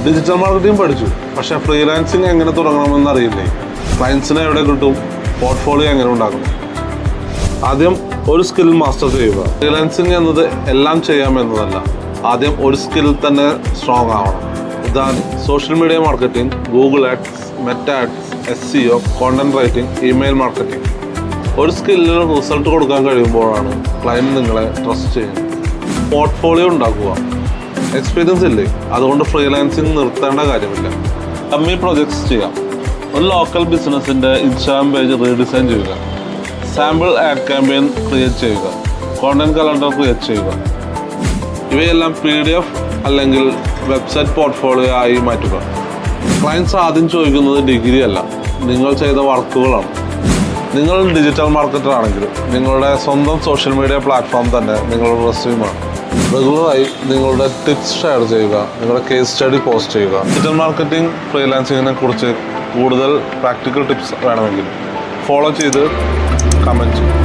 Digital marketing പഠിച്ചു, പക്ഷേ freelancing എങ്ങനെ തുടങ്ങണമെന്ന് അറിയില്ലേ. ക്ലയൻസിനെ എവിടെ കിട്ടും, പോർട്ട്ഫോളിയോ എങ്ങനെ ഉണ്ടാക്കണം. ആദ്യം ഒരു സ്കിൽ മാസ്റ്റർ ചെയ്യുക. ഫ്രീലാൻസിങ് എന്നത് എല്ലാം ചെയ്യാമെന്നതല്ല, ആദ്യം ഒരു സ്കിൽ തന്നെ സ്ട്രോങ് ആവണം. ഉദാഹരണം social media marketing, Google ads, Meta ads, SEO, content writing, email marketing. ഒരു സ്കില്ലിന് റിസൾട്ട് കൊടുക്കാൻ കഴിയുമ്പോഴാണ് ക്ലയൻറ്റ് നിങ്ങളെ ട്രസ്റ്റ് ചെയ്യുന്നത്. പോർട്ട്ഫോളിയോ ഉണ്ടാക്കുക. എക്സ്പീരിയൻസ് ഇല്ലേ, അതുകൊണ്ട് ഫ്രീലാൻസിങ് നിർത്തേണ്ട കാര്യമില്ല. ഡമ്മി പ്രൊജക്ട്സ് ചെയ്യാം. ഒരു ലോക്കൽ ബിസിനസ്സിൻ്റെ ഇൻസ്റ്റാഗ്രാം പേജ് റീഡിസൈൻ ചെയ്യുക, സാമ്പിൾ ആഡ് ക്യാമ്പയിൻ ക്രിയേറ്റ് ചെയ്യുക, കോണ്ടന്റ് കലണ്ടർ ക്രിയേറ്റ് ചെയ്യുക. ഇവയെല്ലാം PDF അല്ലെങ്കിൽ വെബ്സൈറ്റ് പോർട്ട്ഫോളിയോ ആയി മാറ്റുക. ക്ലയൻറ്റ്സ് ആദ്യം ചോദിക്കുന്നത് ഡിഗ്രി അല്ല, നിങ്ങൾ ചെയ്ത വർക്കുകളാണ്. നിങ്ങൾ ഡിജിറ്റൽ മാർക്കറ്റർ ആണെങ്കിൽ നിങ്ങളുടെ സ്വന്തം സോഷ്യൽ മീഡിയ പ്ലാറ്റ്ഫോം തന്നെ നിങ്ങളുടെ റെസ്യൂമാണ്. റെഗുലറായി നിങ്ങളുടെ ടിപ്സ് ഷെയർ ചെയ്യുക, നിങ്ങളുടെ കേസ് സ്റ്റഡി പോസ്റ്റ് ചെയ്യുക. ഡിജിറ്റൽ മാർക്കറ്റിംഗ് ഫ്രീലാൻസിങ്ങിനെ കുറിച്ച് കൂടുതൽ പ്രാക്ടിക്കൽ ടിപ്സ് വേണമെങ്കിൽ ഫോളോ ചെയ്ത് കമൻറ്റ് ചെയ്യും.